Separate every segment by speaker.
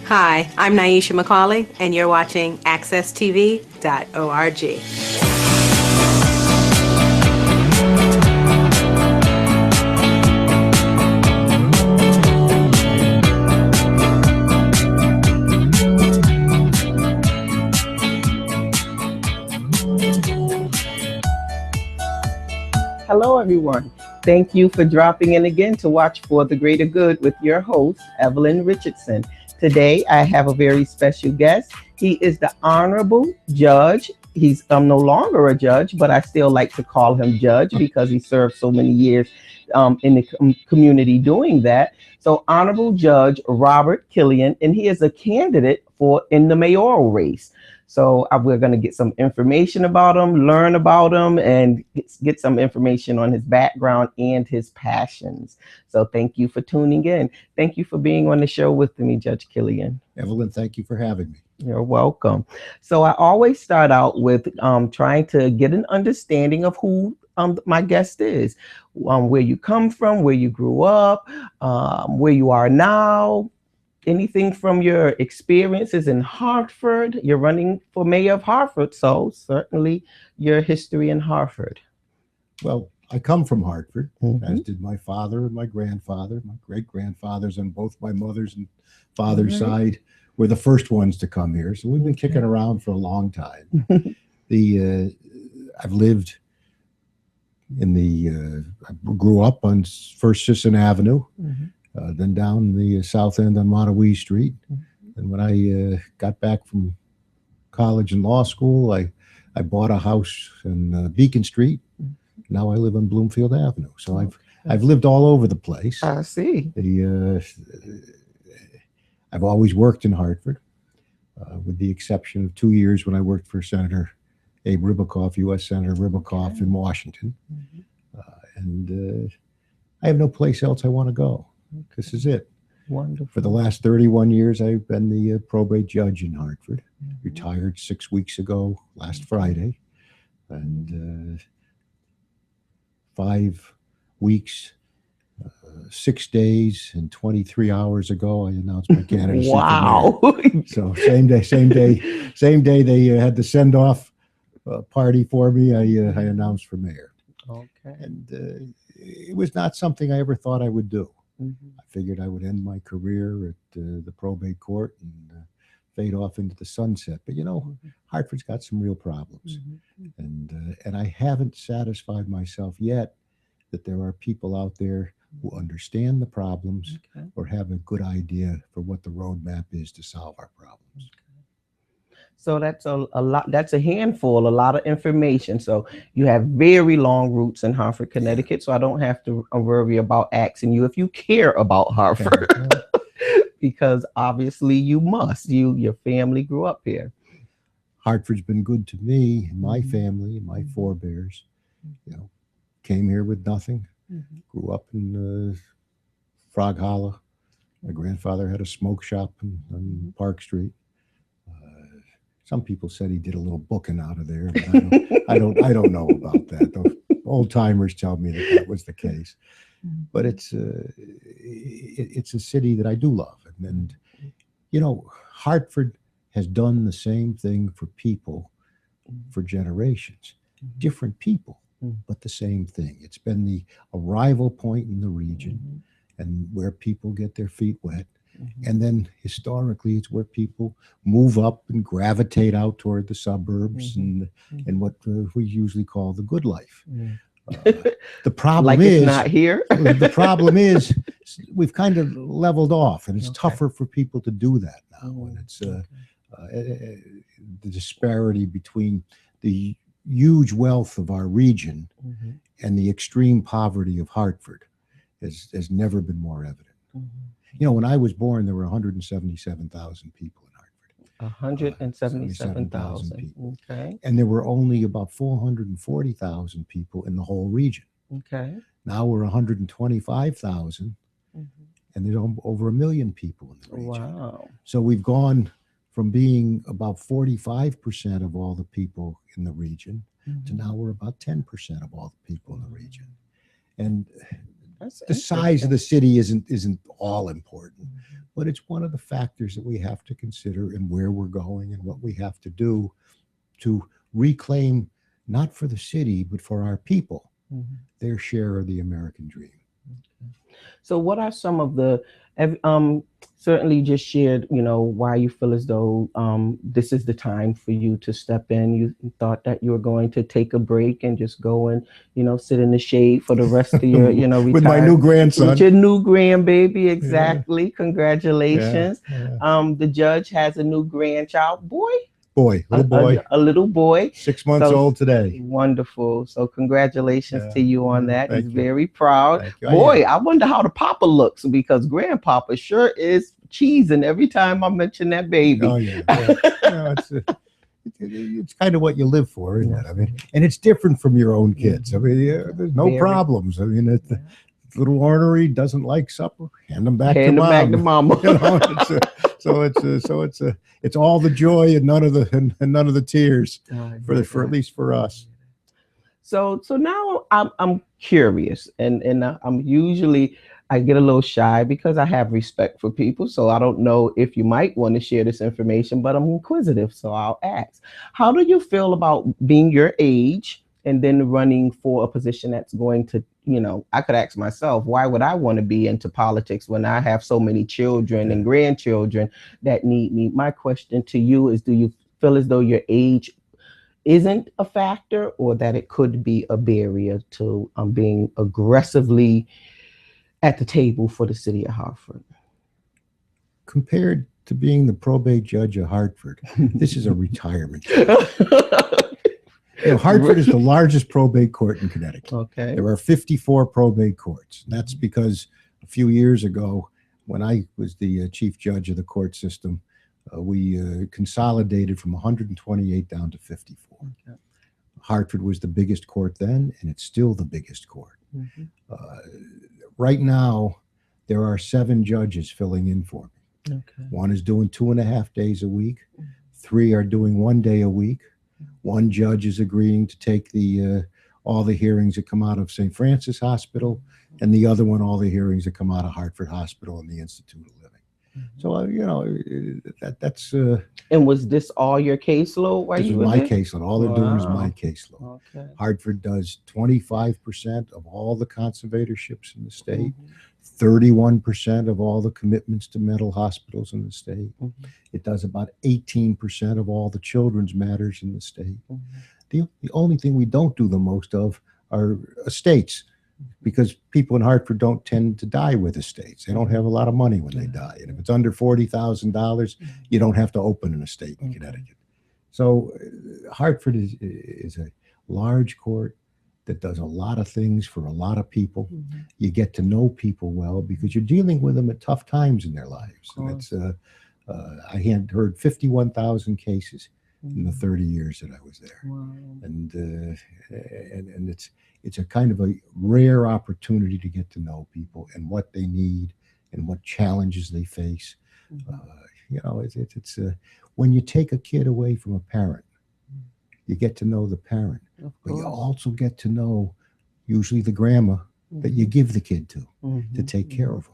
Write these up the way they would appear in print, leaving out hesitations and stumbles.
Speaker 1: Hi, I'm Nyesha McCauley, and you're watching AccessTV.org.
Speaker 2: Hello, everyone. Thank you for dropping in again to watch For the Greater Good with your host, Evelyn Richardson. Today, I have a very special guest. He is the Honorable Judge. He's no longer a judge, but I still like to call him judge because he served so many years in the community doing that. So, Honorable Judge Robert Killian, and he is a candidate in the mayoral race. So we're going to get some information about him, learn about him, and get some information on his background and his passions. So thank you for tuning in. Thank you for being on the show with me, Judge Killian.
Speaker 3: Evelyn, thank you for having me.
Speaker 2: You're welcome. So I always start out with trying to get an understanding of who my guest is, where you come from, where you grew up, where you are now. Anything from your experiences in Hartford. You're running for mayor of Hartford, so certainly your history in Hartford.
Speaker 3: Well, I come from Hartford, as did my father and my grandfather. My great-grandfathers on both my mother's and father's side were the first ones to come here. So we've been kicking around for a long time. I've lived I grew up on First Sisson Avenue. Then down the south end on Montague Street. And when I got back from college and law school, I bought a house in Beacon Street. Now I live on Bloomfield Avenue. So I've lived all over the place.
Speaker 2: I see.
Speaker 3: I've always worked in Hartford, with the exception of 2 years when I worked for Senator Abe Ribicoff, U.S. Senator Ribicoff in Washington. And I have no place else I want to go. This is it.
Speaker 2: Wonderful.
Speaker 3: For the last 31 years, I've been the probate judge in Hartford. Retired 6 weeks ago, last Friday. And 5 weeks, 6 days, and 23 hours ago, I announced my candidacy.
Speaker 2: Wow.
Speaker 3: So same day they had the send-off party for me, I announced for mayor.
Speaker 2: Okay.
Speaker 3: And it was not something I ever thought I would do. I figured I would end my career at the probate court and fade off into the sunset. But Hartford's got some real problems, and I haven't satisfied myself yet that there are people out there who understand the problems or have a good idea for what the roadmap is to solve our problems.
Speaker 2: So that's a lot. That's a handful, a lot of information. So you have very long roots in Hartford, Connecticut. So I don't have to worry about asking you if you care about Hartford, because obviously you must. Your family grew up here.
Speaker 3: Hartford's been good to me, my family, my forebears. Came here with nothing. Grew up in Frog Hollow. My grandfather had a smoke shop on Park Street. Some people said he did a little booking out of there, but I don't know about that. The old timers tell me that was the case. But it's a city that I do love, and Hartford has done the same thing for people for generations. Different people, but the same thing. It's been the arrival point in the region, and where people get their feet wet. And then historically, it's where people move up and gravitate out toward the suburbs and what we usually call the good life. The problem is
Speaker 2: not here.
Speaker 3: The problem is we've kind of leveled off, and it's tougher for people to do that now. And it's the disparity between the huge wealth of our region and the extreme poverty of Hartford has never been more evident. When I was born, there were 177,000 people in Hartford.
Speaker 2: 177,000
Speaker 3: people.
Speaker 2: Okay.
Speaker 3: And there were only about 440,000 people in the whole region.
Speaker 2: Okay.
Speaker 3: Now we're 125,000, and there's over 1 million people in the region.
Speaker 2: Wow.
Speaker 3: So we've gone from being about 45% of all the people in the region to now we're about 10% of all the people in the region. And
Speaker 2: That's
Speaker 3: The size of the city isn't all important, but it's one of the factors that we have to consider in where we're going and what we have to do to reclaim, not for the city, but for our people, their share of the American dream.
Speaker 2: So what are some of the, certainly you just shared, why you feel as though this is the time for you to step in. You thought that you were going to take a break and just go and, sit in the shade for the rest of your,
Speaker 3: With my new grandson.
Speaker 2: With your new grandbaby, exactly. Yeah. Congratulations. Yeah. The judge has a new grandchild,
Speaker 3: little boy.
Speaker 2: A little boy.
Speaker 3: 6 months old today.
Speaker 2: Wonderful. So congratulations to you on that. He's very proud.
Speaker 3: Thank you.
Speaker 2: Boy, I wonder how the papa looks, because grandpapa sure is cheesing every time I mention that baby.
Speaker 3: Oh, yeah. It's kind of what you live for, isn't it? I mean, and it's different from your own kids. I mean, there's no problems. I mean, little ornery doesn't like supper, hand them back to mama. It's all the joy and none of the tears for at least for us.
Speaker 2: So now I'm curious, and I'm usually, I get a little shy because I have respect for people. So I don't know if you might want to share this information, but I'm inquisitive, so I'll ask. How do you feel about being your age and then running for a position that's going to, I could ask myself, why would I want to be into politics when I have so many children and grandchildren that need me? My question to you is, do you feel as though your age isn't a factor, or that it could be a barrier to being aggressively at the table for the city of Hartford?
Speaker 3: Compared to being the probate judge of Hartford, this is a retirement. Hartford is the largest probate court in Connecticut.
Speaker 2: Okay.
Speaker 3: There are 54 probate courts. And that's because a few years ago, when I was the chief judge of the court system, we consolidated from 128 down to 54. Okay. Hartford was the biggest court then, and it's still the biggest court. Right now, there are 7 judges filling in for me. Okay. One is doing 2.5 days a week. 3 are doing 1 day a week. 1 judge is agreeing to take all the hearings that come out of St. Francis Hospital, and the other one, all the hearings that come out of Hartford Hospital and the Institute of Living. So, that's...
Speaker 2: And was this all your caseload while you were there?
Speaker 3: This is my caseload. All they're doing is my caseload. Okay. Hartford does 25% of all the conservatorships in the state, 31% of all the commitments to mental hospitals in the state. It does about 18% of all the children's matters in the state. The only thing we don't do the most of are estates, because people in Hartford don't tend to die with estates. They don't have a lot of money when they die. And if it's under $40,000, you don't have to open an estate in Connecticut. So Hartford is a large court that does a lot of things for a lot of people. You get to know people well because you're dealing with them at tough times in their lives. And it's I had heard 51,000 cases in the 30 years that I was there. Wow. And it's a kind of a rare opportunity to get to know people and what they need and what challenges they face. It's when you take a kid away from a parent, you get to know the parent, but you also get to know usually the grandma that you give the kid to take care of them.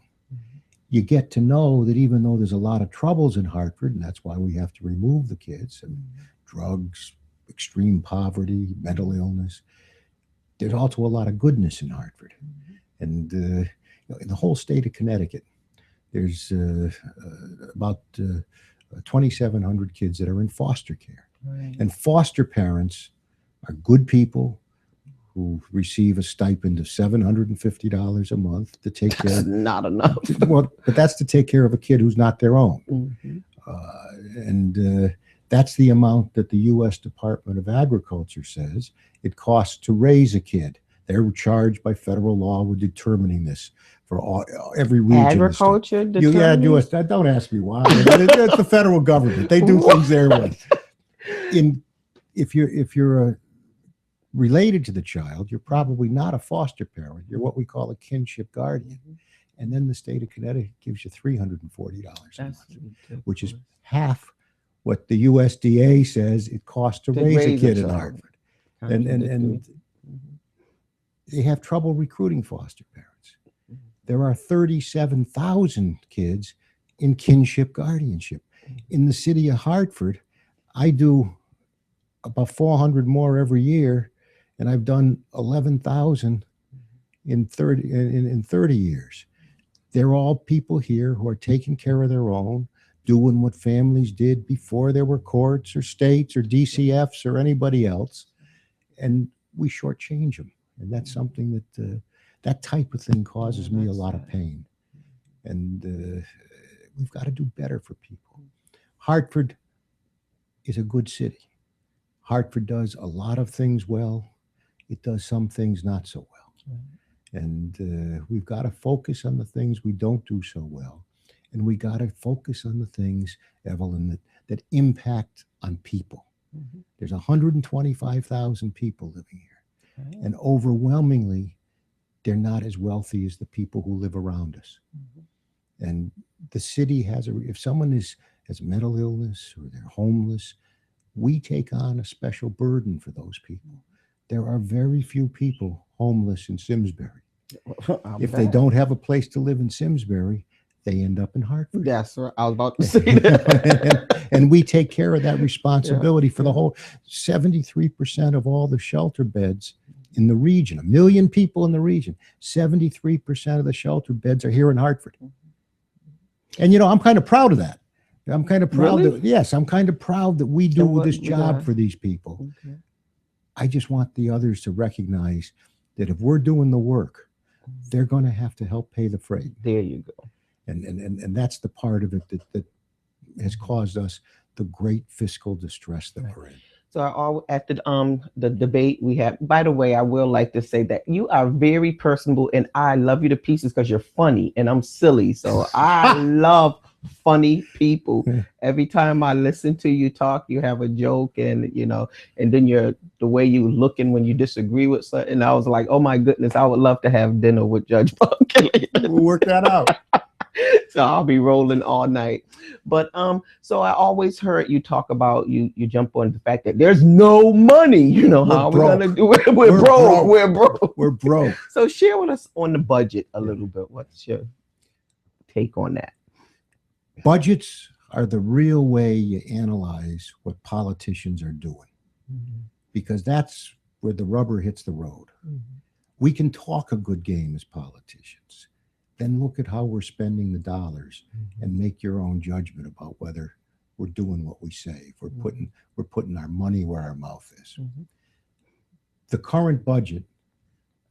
Speaker 3: You get to know that even though there's a lot of troubles in Hartford, and that's why we have to remove the kids, and drugs, extreme poverty, mental illness, there's also a lot of goodness in Hartford. And in the whole state of Connecticut, there's about 2,700 kids that are in foster care. Right. And foster parents are good people who receive a stipend of $750 a month to take care of.
Speaker 2: Not enough.
Speaker 3: Well, but that's to take care of a kid who's not their own. That's the amount that the U.S. Department of Agriculture says it costs to raise a kid. They're charged by federal law with determining this for every region.
Speaker 2: Agriculture determines?
Speaker 3: Yeah, U.S. Don't ask me why. It's the federal government. They do things their way. If you're related to the child, you're probably not a foster parent. You're what we call a kinship guardian. And then the state of Connecticut gives you $340 a month, which is half what the USDA says it costs to raise a kid in Hartford. And they have trouble recruiting foster parents. There are 37,000 kids in kinship guardianship. In the city of Hartford, I do about 400 more every year, and I've done 11,000 in 30 years. They're all people here who are taking care of their own, doing what families did before there were courts or states or DCFs or anybody else, and we shortchange them. And that's something that that type of thing causes me a lot of pain. And we've got to do better for people. Hartford is a good city. Hartford does a lot of things well. It does some things not so well. And we've got to focus on the things we don't do so well. And we got to focus on the things, Evelyn, that impact on people. There's 125,000 people living here. And overwhelmingly, they're not as wealthy as the people who live around us. And the city has if someone has mental illness or they're homeless, we take on a special burden for those people. There are very few people homeless in Simsbury. If they don't have a place to live in Simsbury, they end up in Hartford.
Speaker 2: That's right. I was about to say that.
Speaker 3: and we take care of that responsibility for the whole 73% of all the shelter beds in the region, 1 million people in the region, 73% of the shelter beds are here in Hartford. And, you know, I'm kind of proud of that. I'm kind of proud that, I'm kind of proud that we do this job for these people. I just want the others to recognize that if we're doing the work, they're going to have to help pay the freight.
Speaker 2: There you go.
Speaker 3: And that's the part of it that has caused us the great fiscal distress that we're in.
Speaker 2: So at the debate we had, by the way, I will like to say that you are very personable and I love you to pieces because you're funny and I'm silly. So I love funny people. Every time I listen to you talk, you have a joke and, you know, and then the way you looking when you disagree with something. And I was like, oh my goodness, I would love to have dinner with Judge Killian.
Speaker 3: We'll work that out.
Speaker 2: So I'll be rolling all night. But so I always heard you talk about you jump on the fact that there's no money. You know, how are we gonna do it? We're broke. We're broke.
Speaker 3: We're broke.
Speaker 2: So share with us on the budget a little bit. What's your take on that?
Speaker 3: Budgets are the real way you analyze what politicians are doing, because that's where the rubber hits the road. We can talk a good game as politicians. Then look at how we're spending the dollars and make your own judgment about whether we're doing what we say. If we're putting our money where our mouth is. The current budget,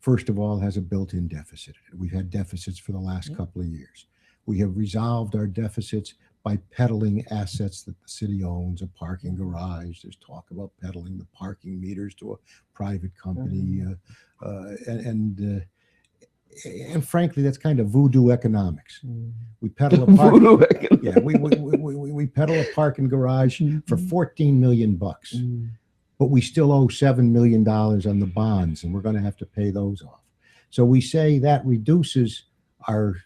Speaker 3: first of all, has a built-in deficit. We've had deficits for the last couple of years. We have resolved our deficits by peddling assets that the city owns, a parking garage. There's talk about peddling the parking meters to a private company, and frankly, that's kind of voodoo economics. We peddle a park, we peddle a parking garage for $14 million, but we still owe $7 million on the bonds, and we're going to have to pay those off. So we say that reduces our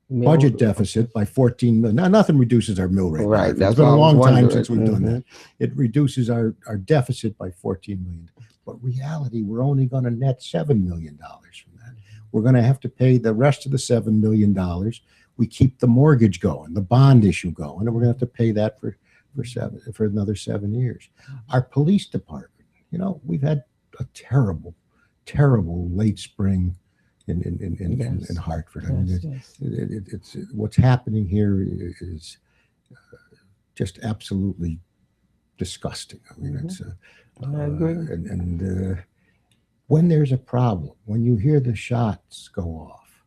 Speaker 3: budget deficit by 14 million. Now, nothing reduces our mill rate.
Speaker 2: Right.
Speaker 3: It's been a long time since we've done that. It reduces our deficit by 14 million. But reality, we're only going to net $7 million from that. We're going to have to pay the rest of the $7 million. We keep the mortgage going, the bond issue going, and we're going to have to pay that for another 7 years. Our police department, you know, we've had a terrible late spring in Hartford. I mean, it's what's happening here is just absolutely disgusting. I mean, it's
Speaker 2: I agree.
Speaker 3: And when there's a problem, when you hear the shots go off,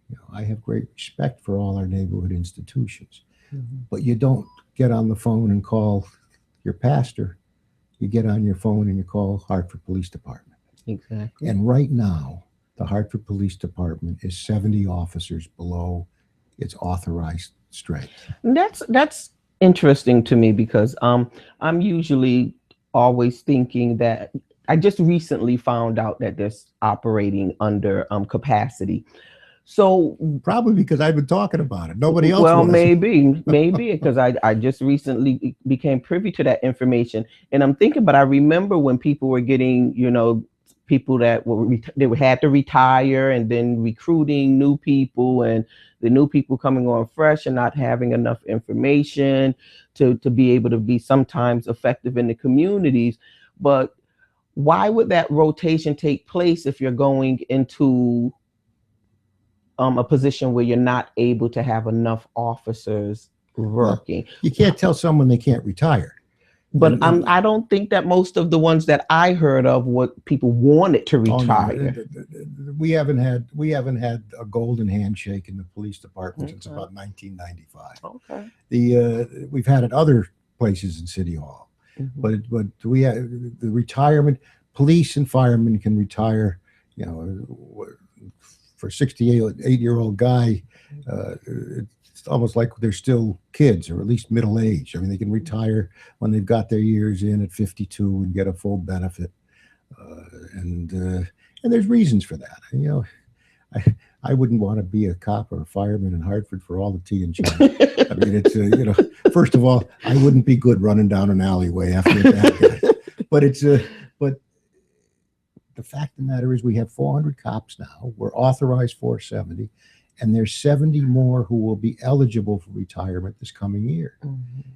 Speaker 3: you know, I have great respect for all our neighborhood institutions, but you don't get on the phone and call your pastor. You get on your phone and you call Hartford Police Department.
Speaker 2: Exactly.
Speaker 3: And right now, the Hartford Police Department is 70 officers below its authorized strength.
Speaker 2: That's interesting to me because I'm usually always thinking that I just recently found out that they're operating under capacity. So
Speaker 3: probably because I've been talking about it. Nobody else.
Speaker 2: Well,
Speaker 3: was.
Speaker 2: maybe because I just recently became privy to that information, and I'm thinking. But I remember when people were getting, you know, people that had to retire, and then recruiting new people, and the new people coming on fresh and not having enough information to be able to be sometimes effective in the communities. But why would that rotation take place if you're going into a position where you're not able to have enough officers working?
Speaker 3: Well, you can't tell someone they can't retire.
Speaker 2: But I don't think that most of the ones that I heard of, what people wanted to retire.
Speaker 3: Oh, no. We haven't had a golden handshake in the police department since about 1995.
Speaker 2: Okay.
Speaker 3: We've had it other places in City Hall, but we have the retirement. Police and firemen can retire. You know, for a 68-year-old guy, it's almost like they're still kids, or at least middle age. I mean, they can retire when they've got their years in at 52 and get a full benefit. And there's reasons for that. And, you know, I wouldn't want to be a cop or a fireman in Hartford for all the tea and China. I mean, it's you know, first of all, I wouldn't be good running down an alleyway after that. But but the fact of the matter is, we have 400 cops now. We're authorized 470, and there's 70 more who will be eligible for retirement this coming year.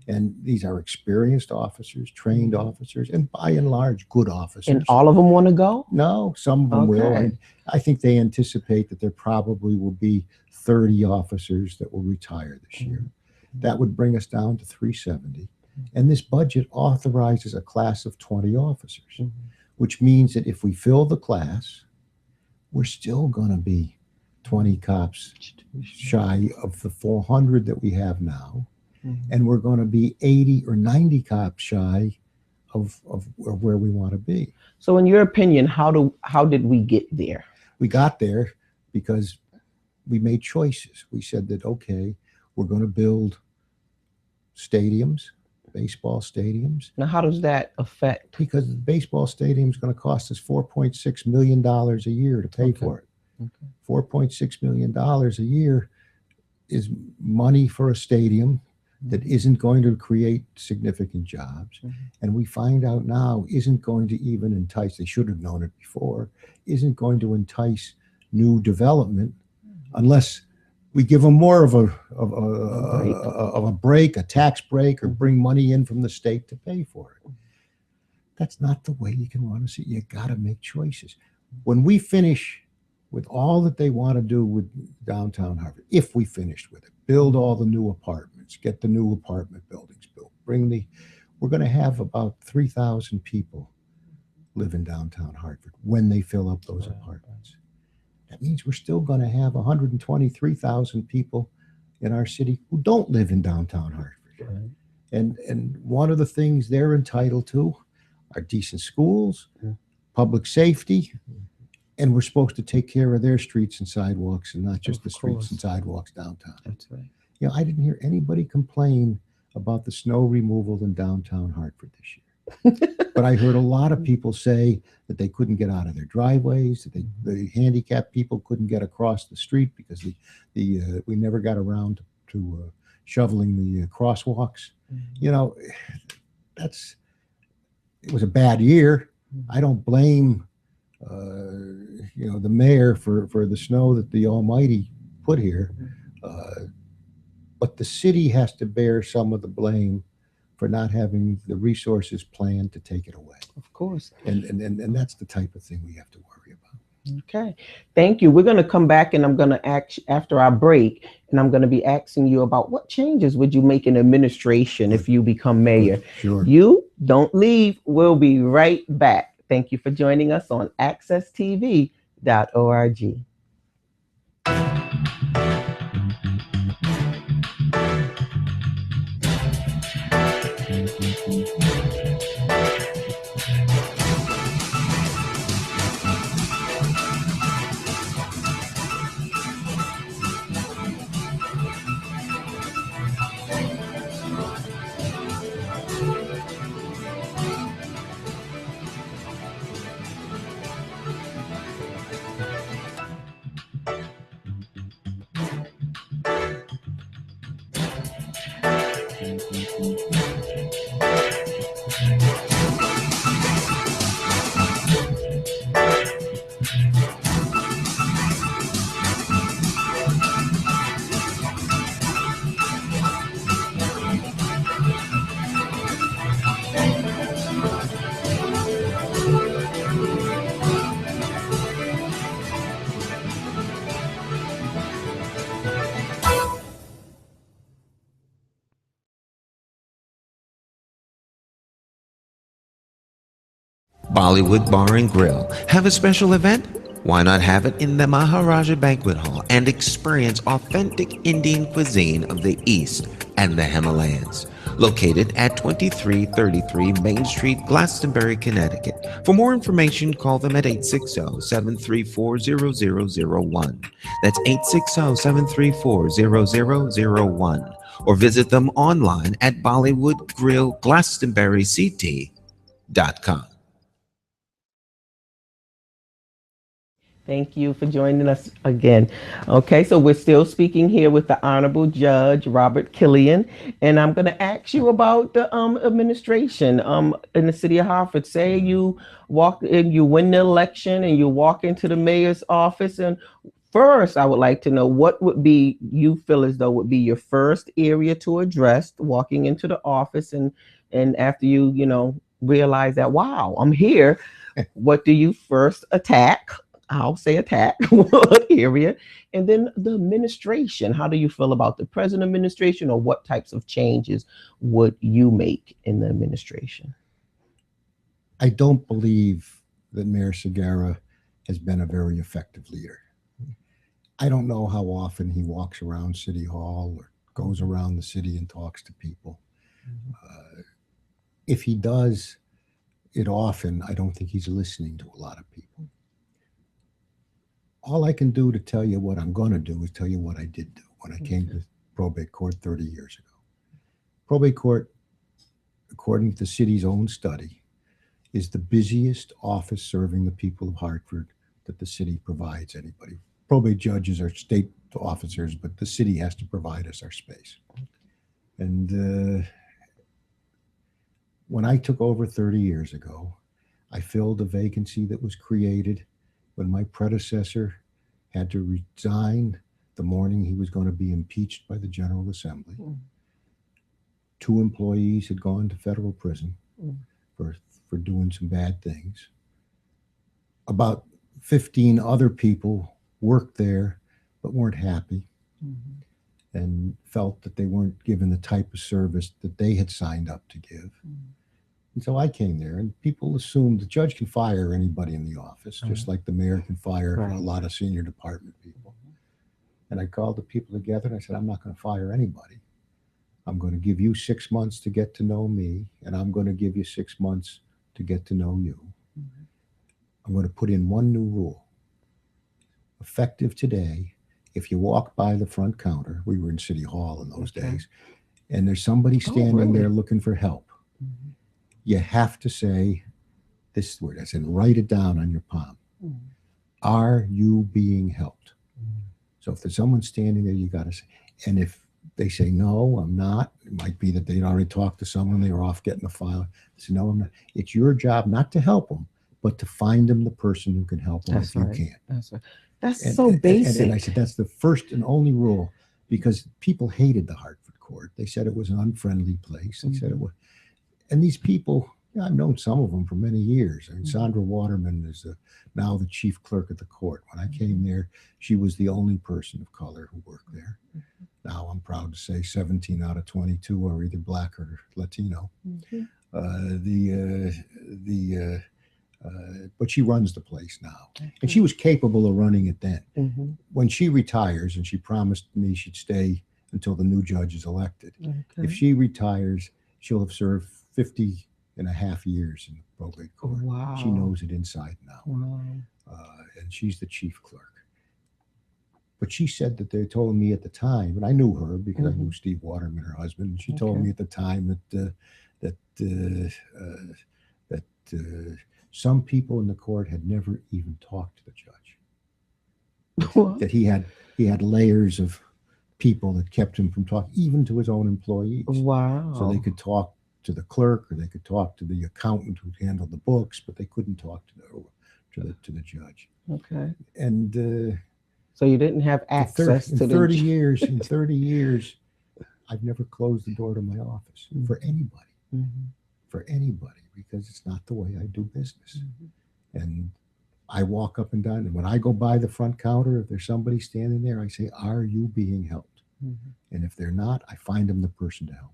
Speaker 3: And these are experienced officers, trained officers, and by and large, good officers.
Speaker 2: And all of them want to go?
Speaker 3: No, some of them will. And I think they anticipate that there probably will be 30 officers that will retire this year. That would bring us down to 370. And this budget authorizes a class of 20 officers, which means that if we fill the class, we're still going to be 20 cops shy of the 400 that we have now. And we're going to be 80 or 90 cops shy of where we want to be.
Speaker 2: So in your opinion, how did we get there?
Speaker 3: We got there because we made choices. We said that, okay, we're going to build stadiums, baseball stadiums.
Speaker 2: Now, how does that affect?
Speaker 3: Because the baseball stadium is going to cost us $4.6 million a year to pay for it. $4.6 million a year is money for a stadium that isn't going to create significant jobs. And we find out now isn't going to even entice, they should have known it before, isn't going to entice new development unless we give them more of a break, a tax break, or bring money in from the state to pay for it. That's not the way you can run a city. You got to make choices. When we finish with all that they want to do with downtown Hartford, if we finished with it, build all the new apartments, get the new apartment buildings built, we're going to have about 3,000 people live in downtown Hartford when they fill up those apartments. That means we're still going to have 123,000 people in our city who don't live in downtown Hartford. And one of the things they're entitled to are decent schools, public safety, and we're supposed to take care of their streets and sidewalks and not just the streets and sidewalks downtown.
Speaker 2: That's right.
Speaker 3: You know, I didn't hear anybody complain about the snow removal in downtown Hartford this year. But I heard a lot of people say that they couldn't get out of their driveways, that the handicapped people couldn't get across the street because we never got around to shoveling the crosswalks. You know, it was a bad year. I don't blame you know, the mayor for the snow that the Almighty put here, but the city has to bear some of the blame for not having the resources planned to take it away.
Speaker 2: Of course.
Speaker 3: And that's the type of thing we have to worry about.
Speaker 2: Okay. Thank you. We're going to come back, and I'm going to ask after our break, and I'm going to be asking you about what changes would you make in administration if you become mayor.
Speaker 3: Sure.
Speaker 2: You don't leave. We'll be right back. Thank you for joining us on accesstv.org.
Speaker 4: Bollywood Bar and Grill. Have a special event? Why not have it in the Maharaja Banquet Hall and experience authentic Indian cuisine of the East and the Himalayas? Located at 2333 Main Street, Glastonbury, Connecticut. For more information, call them at 860-734-0001. That's 860-734-0001. Or visit them online at BollywoodGrillGlastonburyCT.com.
Speaker 2: Thank you for joining us again. Okay, so we're still speaking here with the Honorable Judge Robert Killian, and I'm going to ask you about the administration in the city of Hartford. Say you walk in, you win the election, and you walk into the mayor's office. And first, I would like to know what would be you feel as though would be your first area to address walking into the office, and after you realize that wow, I'm here. What do you first attack? I'll say attack, what area, and then the administration. How do you feel about the present administration, or what types of changes would you make in the administration?
Speaker 3: I don't believe that Mayor Seggarra has been a very effective leader. I don't know how often he walks around City Hall or goes around the city and talks to people. If he does it often, I don't think he's listening to a lot of people. All I can do to tell you what I'm going to do is tell you what I did do when I came to probate court 30 years ago. Probate court, according to the city's own study, is the busiest office serving the people of Hartford that the city provides anybody. Probate judges are state officers, but the city has to provide us our space. And when I took over 30 years ago, I filled a vacancy that was created when my predecessor had to resign the morning he was going to be impeached by the General Assembly. 2 employees had gone to federal prison for doing some bad things. About 15 other people worked there but weren't happy and felt that they weren't given the type of service that they had signed up to give. And so I came there, and people assumed the judge can fire anybody in the office, just like the mayor can fire a lot of senior department people. And I called the people together and I said, I'm not going to fire anybody. I'm going to give you 6 months to get to know me, and I'm going to give you 6 months to get to know you. I'm going to put in one new rule. Effective today, if you walk by the front counter, we were in City Hall in those days, and there's somebody standing there looking for help, you have to say this word. I said, write it down on your palm. Are you being helped? So if there's someone standing there, you got to say, and if they say, no, I'm not, it might be that they'd already talked to someone, they were off getting a file. They say, no, I'm not. It's your job not to help them, but to find them the person who can help them you can.
Speaker 2: That's right. That's so basic.
Speaker 3: And I said, that's the first and only rule, because people hated the Hartford court. They said it was an unfriendly place. They said it was. And these people, I've known some of them for many years. I mean, Sandra Waterman is now the chief clerk of the court. When I came there, she was the only person of color who worked there. Now I'm proud to say 17 out of 22 are either black or Latino. But she runs the place now. And she was capable of running it then. When she retires, and she promised me she'd stay until the new judge is elected. If she retires, she'll have served 50 and a half years in the probate court.
Speaker 2: Wow.
Speaker 3: She knows it inside now.
Speaker 2: Wow.
Speaker 3: And she's the chief clerk. But she said that they told me at the time, and I knew her because I knew Steve Waterman, her husband, and she told me at the time that some people in the court had never even talked to the judge. That he had layers of people that kept him from talking, even to his own employees.
Speaker 2: Wow.
Speaker 3: So they could talk to the clerk, or they could talk to the accountant who handled the books, but they couldn't talk to the judge.
Speaker 2: Okay.
Speaker 3: And
Speaker 2: so you didn't have access to
Speaker 3: 30 years. In 30 years, I've never closed the door to my office for anybody. For anybody, because it's not the way I do business. And I walk up and down, and when I go by the front counter, if there's somebody standing there, I say, are you being helped? And if they're not, I find them the person to help.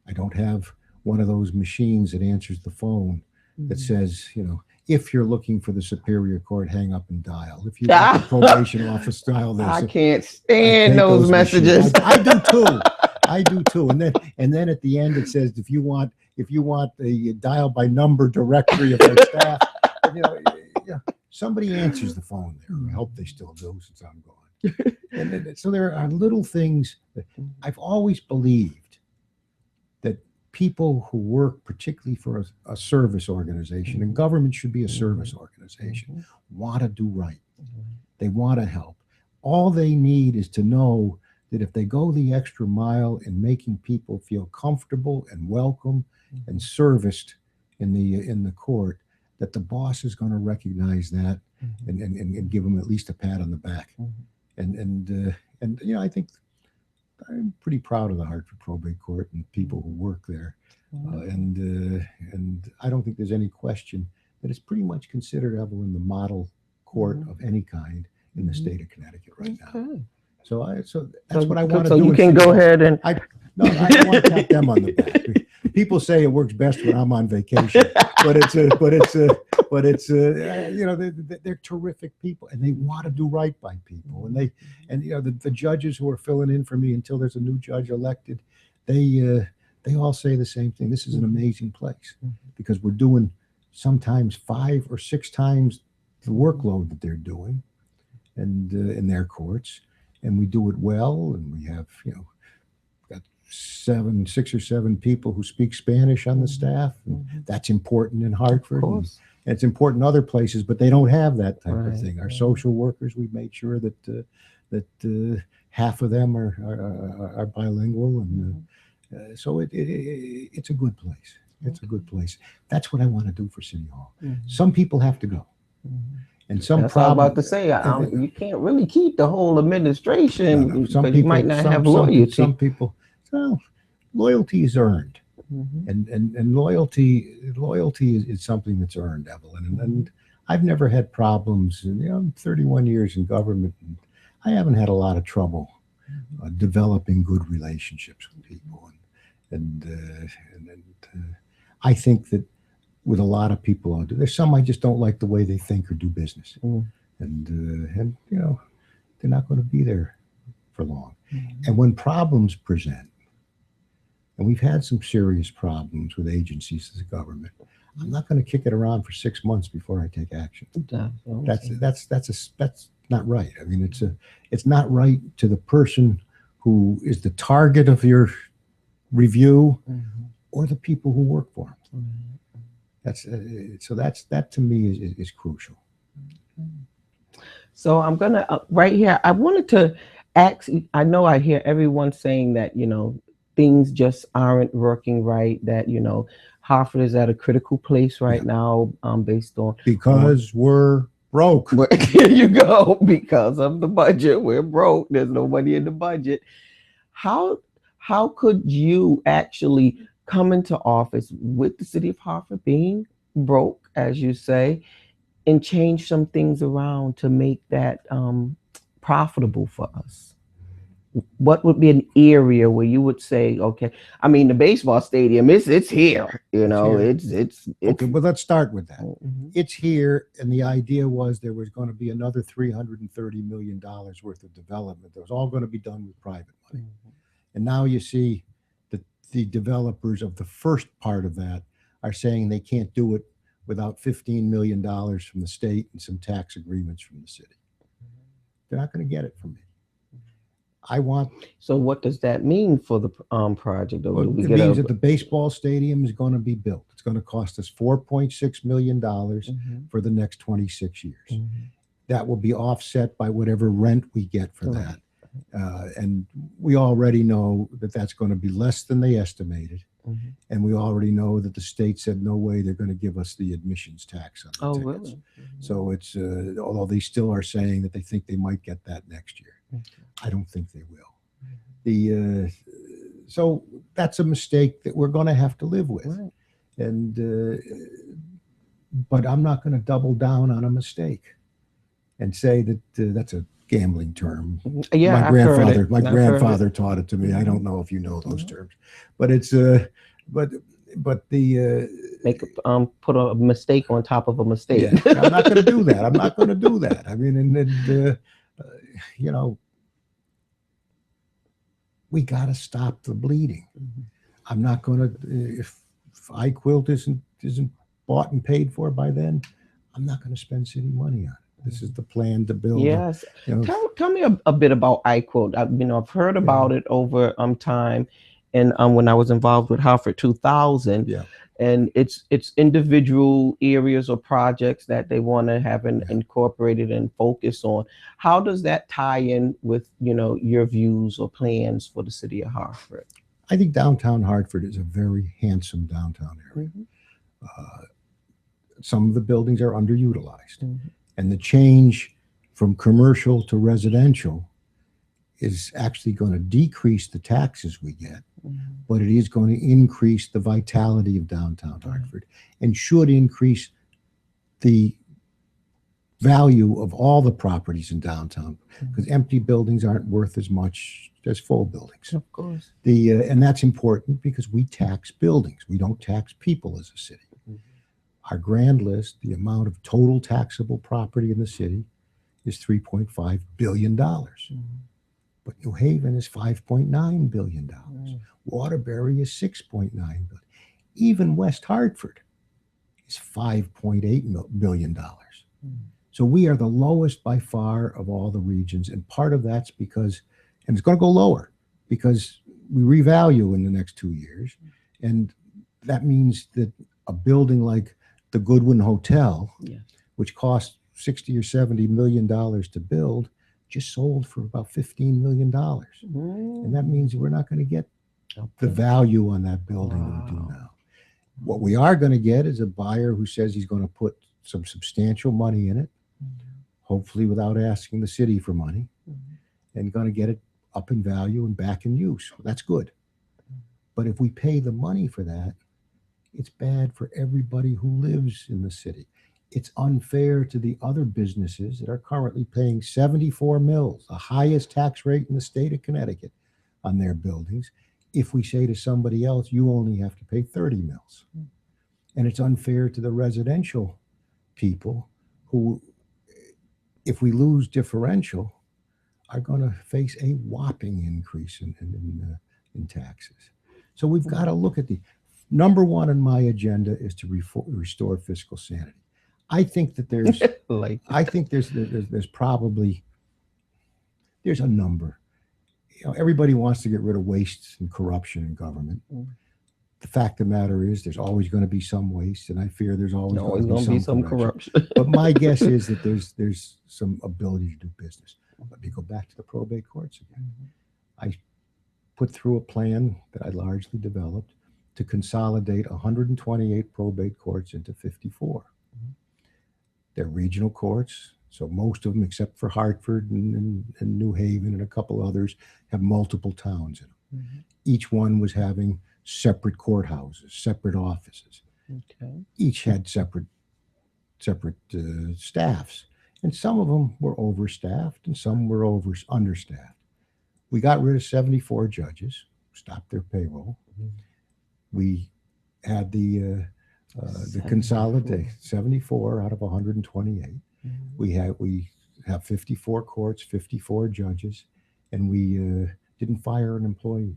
Speaker 3: I don't have one of those machines that answers the phone that says, if you're looking for the Superior Court, hang up and dial. If you want the probation office, dial this.
Speaker 2: I can't stand those messages.
Speaker 3: I do too. I do too. And then at the end it says, if you want a dial by number directory of our staff, somebody answers the phone there. I hope they still do since I'm gone. And so there are little things that I've always believed that people who work particularly for a service organization, and government should be a service organization, want to do right. They want to help. All they need is to know that if they go the extra mile in making people feel comfortable and welcome and serviced in the court, that the boss is going to recognize that and give them at least a pat on the back. And I think I'm pretty proud of the Hartford Probate Court and people who work there. And I don't think there's any question that it's pretty much considered, Evelyn, the model court of any kind in the state of Connecticut right now. So that's what I want to do.
Speaker 2: So you can go ahead and.
Speaker 3: I don't want to pat them on the back. People say it works best when I'm on vacation, but they're terrific people and they want to do right by people. And the judges who are filling in for me until there's a new judge elected, they all say the same thing. This is an amazing place because we're doing sometimes 5 or 6 times the workload that they're doing, and in their courts. And we do it well, and we have, got 6 or 7 people who speak Spanish on the staff. And that's important in Hartford. And it's important in other places, but they don't have that type of thing. Our social workers, we've made sure that half of them are bilingual, and so it's a good place. It's a good place. That's what I want to do for City Hall. Some people have to go. And
Speaker 2: That's what I'm about to say. You can't really keep the whole administration because you might not have loyalty.
Speaker 3: Some people, loyalty is earned, and loyalty is something that's earned, Evelyn. And I've never had problems. I'm 31 years in government, and I haven't had a lot of trouble developing good relationships with people. And I think that. With a lot of people out there, there's some I just don't like the way they think or do business, and they're not going to be there for long. And when problems present, and we've had some serious problems with agencies as a government, I'm not going to kick it around for 6 months before I take action. That's not right. I mean, it's not right to the person who is the target of your review or the people who work for them. That to me is crucial.
Speaker 2: So I'm gonna right here. I wanted to ask. I know I hear everyone saying that things just aren't working right. That Hartford is at a critical place right now, based on
Speaker 3: because we're broke.
Speaker 2: Here you go. Because of the budget, we're broke. There's no money in the budget. How could you actually come into office with the city of Hartford being broke, as you say, and change some things around to make that profitable for us? What would be an area where you would say, okay, I mean, the baseball stadium, it's here, it's
Speaker 3: okay, but let's start with that. It's here, and the idea was there was going to be another $330 million worth of development that was all going to be done with private money. And now you see the developers of the first part of that are saying they can't do it without $15 million from the state and some tax agreements from the city. They're not going to get it from me.
Speaker 2: So what does that mean for the project?
Speaker 3: It means that the baseball stadium is going to be built. It's going to cost us $4.6 million for the next 26 years. That will be offset by whatever rent we get for that. And we already know that that's going to be less than they estimated. And we already know that the state said no way they're going to give us the admissions tax on the tickets.
Speaker 2: Really?
Speaker 3: So it's, although they still are saying that they think they might get that next year. I don't think they will. So that's a mistake that we're going to have to live with. And but I'm not going to double down on a mistake and say that that's a gambling term.
Speaker 2: Yeah,
Speaker 3: my grandfather taught it to me. I don't know if you know those terms, but it's but but the
Speaker 2: put a mistake on top of a mistake.
Speaker 3: yeah, I'm not going to do that. I'm not going to do that. I mean, you know, we got to stop the bleeding. I'm not going to if iQuilt isn't bought and paid for by then, I'm not going to spend city money on it. This is the plan to build.
Speaker 2: Yes.
Speaker 3: You know,
Speaker 2: Tell me a bit about iQuote. I've heard about it over time, and when I was involved with Hartford 2000.
Speaker 3: Yeah.
Speaker 2: And it's individual areas or projects that they want to have incorporated and focus on. How does that tie in with your views or plans for the city of Hartford?
Speaker 3: I think downtown Hartford is a very handsome downtown area. Some of the buildings are underutilized, and the change from commercial to residential is actually going to decrease the taxes we get, but it is going to increase the vitality of downtown Hartford and should increase the value of all the properties in downtown, because empty buildings aren't worth as much as full buildings.
Speaker 2: Of course.
Speaker 3: And that's important because we tax buildings. We don't tax people as a city. Our grand list, the amount of total taxable property in the city is $3.5 billion. But New Haven is $5.9 billion. Waterbury is $6.9 billion. Even West Hartford is $5.8 billion. So we are the lowest by far of all the regions. And part of that's because, and it's going to go lower because we revalue in the next 2 years. And that means that a building like the Goodwin Hotel, which cost $60 or $70 million to build, just sold for about $15 million. And that means we're not going to get the value on that building that we do now. What we are going to get is a buyer who says he's going to put some substantial money in it, hopefully without asking the city for money, and going to get it up in value and back in use. Well, that's good. But if we pay the money for that, it's bad for everybody who lives in the city. It's unfair to the other businesses that are currently paying 74 mills, the highest tax rate in the state of Connecticut, on their buildings. If we say to somebody else, you only have to pay 30 mills. And it's unfair to the residential people who, if we lose differential, are going to face a whopping increase in taxes. So we've got to look at the number one on my agenda is to restore fiscal sanity. I think that there's I think there's probably there's a number. Everybody wants to get rid of waste and corruption in government. The fact of the matter is there's always going to be some waste, and I fear there's always going to be some corruption. But my guess is that there's some ability to do business. Let me go back to the probate courts again. I put through a plan that I largely developed to consolidate 128 probate courts into 54. They're regional courts, so most of them, except for Hartford and New Haven and a couple others, have multiple towns in them. Each one was having separate courthouses, separate offices. Each had separate staffs, and some of them were overstaffed and some were understaffed. We got rid of 74 judges, stopped their payroll. We had the consolidate 74 out of 128. We have 54 courts, 54 judges, and we didn't fire an employee.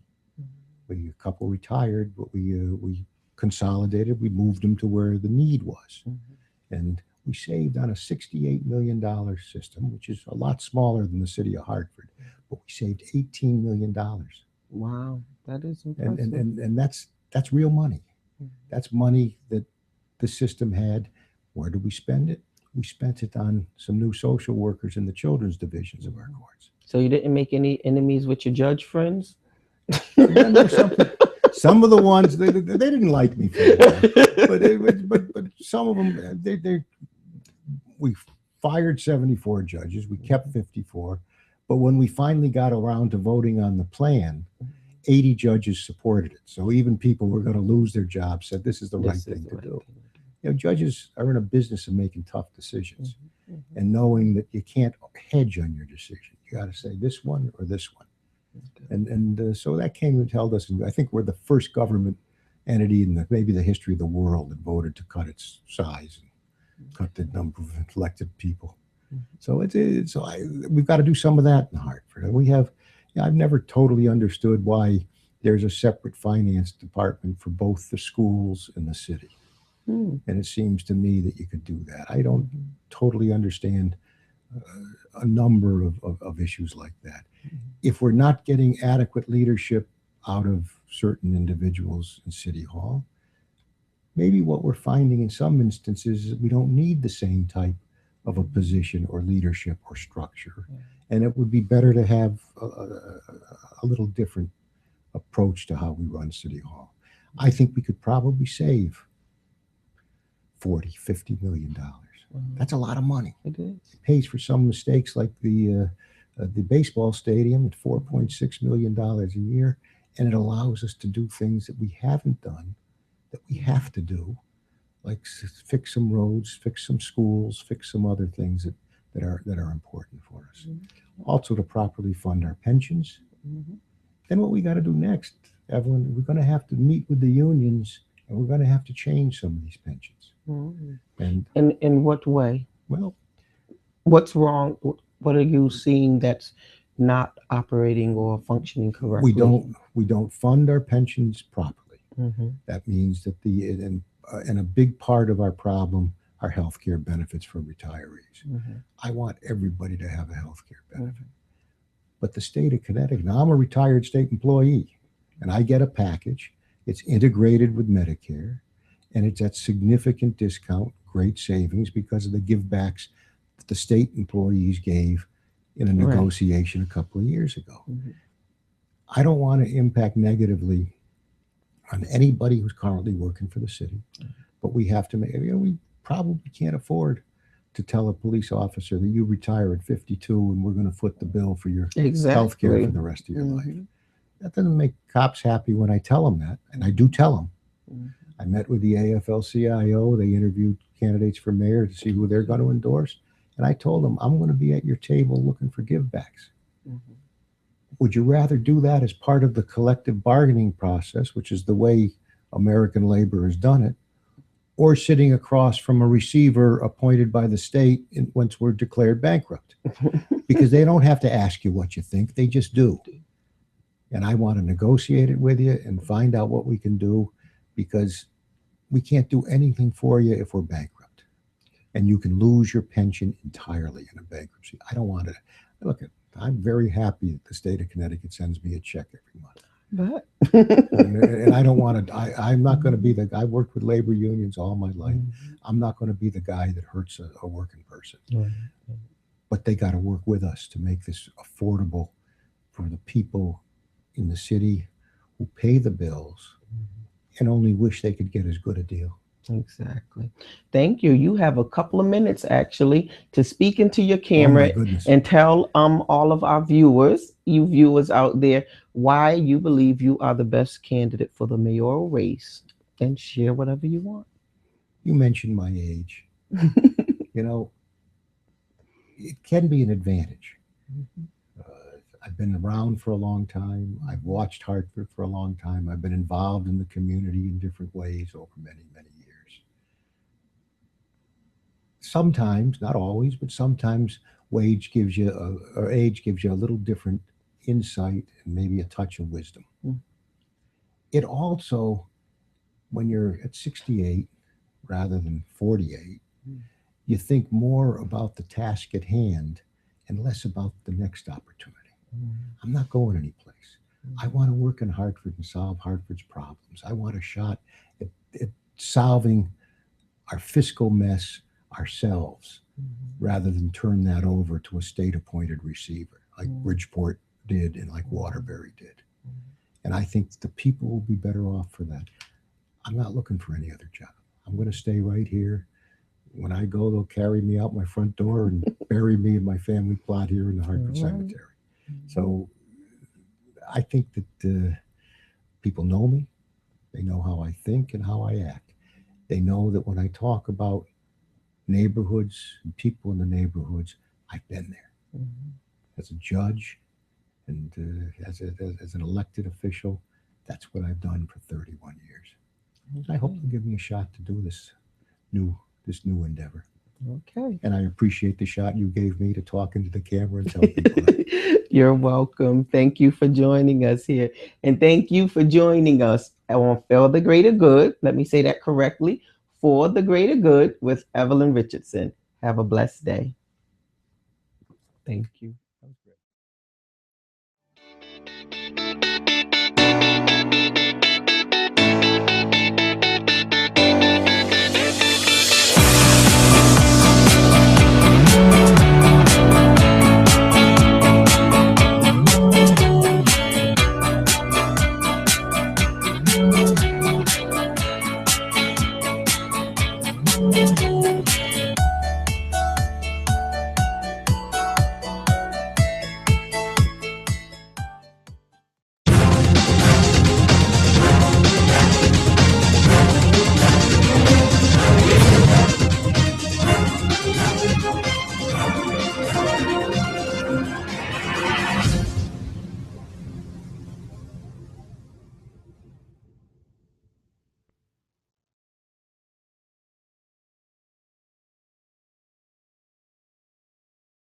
Speaker 3: A couple retired, but we consolidated. We moved them to where the need was, and we saved on a $68 million system, which is a lot smaller than the city of Hartford, but we saved $18 million.
Speaker 2: Wow, that is impressive.
Speaker 3: And that's real money. That's money that the system had. Where did we spend it? We spent it on some new social workers in the children's divisions of our courts.
Speaker 2: So you didn't make any enemies with your judge friends?
Speaker 3: Some of the ones they didn't like me for that. but some of them we fired 74 judges. We kept 54. But when we finally got around to voting on the plan, 80 judges supported it. So even people who were going to lose their jobs said this is the right thing to do. Judges are in a business of making tough decisions and knowing that you can't hedge on your decision. You got to say this one or this one. And so that came and held us. I think we're the first government entity in maybe the history of the world that voted to cut its size and cut the number of elected people. So we've got to do some of that in Hartford. And we have, I've never totally understood why there's a separate finance department for both the schools and the city. And it seems to me that you could do that. I don't totally understand a number of issues like that. If we're not getting adequate leadership out of certain individuals in City Hall, maybe what we're finding in some instances is we don't need the same type of a position or leadership or structure. And it would be better to have a little different approach to how we run City Hall. I think we could probably save $40-50 million. That's a lot of money.
Speaker 2: It is.
Speaker 3: It pays for some mistakes like the baseball stadium at $4.6 million a year, and it allows us to do things that we haven't done, that we have to do, like fix some roads, fix some schools, fix some other things that are important for us. Also to properly fund our pensions. Then what we got to do next, Evelyn, we're going to have to meet with the unions, and we're going to have to change some of these pensions. And
Speaker 2: in what way?
Speaker 3: well,
Speaker 2: What's wrong? What are you seeing that's not operating or functioning correctly?
Speaker 3: we don't fund our pensions properly. That means that and a big part of our problem are health care benefits for retirees. I want everybody to have a health care benefit. But the state of Connecticut, now I'm a retired state employee, and I get a package. It's integrated with Medicare, and it's at significant discount, great savings because of the givebacks that the state employees gave in a negotiation a couple of years ago. I don't want to impact negatively on anybody who's currently working for the city, but we have to make, we probably can't afford to tell a police officer that you retire at 52 and we're going to foot the bill for your health care for the rest of your life. That doesn't make cops happy when I tell them that, and I do tell them. I met with the AFL-CIO. They interviewed candidates for mayor to see who they're going to endorse, and I told them, I'm going to be at your table looking for givebacks. Would you rather do that as part of the collective bargaining process, which is the way American labor has done it, or sitting across from a receiver appointed by the state once we're declared bankrupt? Because they don't have to ask you what you think, they just do. And I want to negotiate it with you and find out what we can do, because we can't do anything for you if we're bankrupt. And you can lose your pension entirely in a bankruptcy. I don't want to. Look, I'm very happy that the state of Connecticut sends me a check every month.
Speaker 2: But
Speaker 3: and I don't want to, I'm not going to be I've worked with labor unions all my life. I'm not going to be the guy that hurts a working person. But they got to work with us to make this affordable for the people in the city who pay the bills and only wish they could get as good a deal.
Speaker 2: Exactly. Thank you. You have a couple of minutes actually to speak into your camera and tell all of our viewers, you viewers out there, why you believe you are the best candidate for the mayoral race, and share whatever you want.
Speaker 3: You mentioned my age. You know, it can be an advantage. I've been around for a long time. I've watched Hartford for a long time. I've been involved in the community in different ways over many, many years. Sometimes, not always, but sometimes age gives you a little different insight and maybe a touch of wisdom. It also, when you're at 68 rather than 48, you think more about the task at hand and less about the next opportunity. I'm not going anyplace. I want to work in Hartford and solve Hartford's problems. I want a shot at solving our fiscal mess ourselves, rather than turn that over to a state-appointed receiver like Bridgeport did and like Waterbury did. And I think the people will be better off for that. I'm not looking for any other job. I'm going to stay right here. When I go, they'll carry me out my front door and bury me in my family plot here in the Hartford Cemetery. So I think that people know me. They know how I think and how I act. They know that when I talk about neighborhoods and people in the neighborhoods, I've been there as a judge and as an elected official. That's what I've done for 31 years. I hope you'll give me a shot to do this new endeavor.
Speaker 2: Okay.
Speaker 3: And I appreciate the shot you gave me to talk into the camera and tell people that.
Speaker 2: You're welcome. Thank you for joining us here. And thank you for joining us on For the Greater Good. Let me say that correctly. For the Greater Good with Evelyn Richardson. Have a blessed day. Thank you. That was great.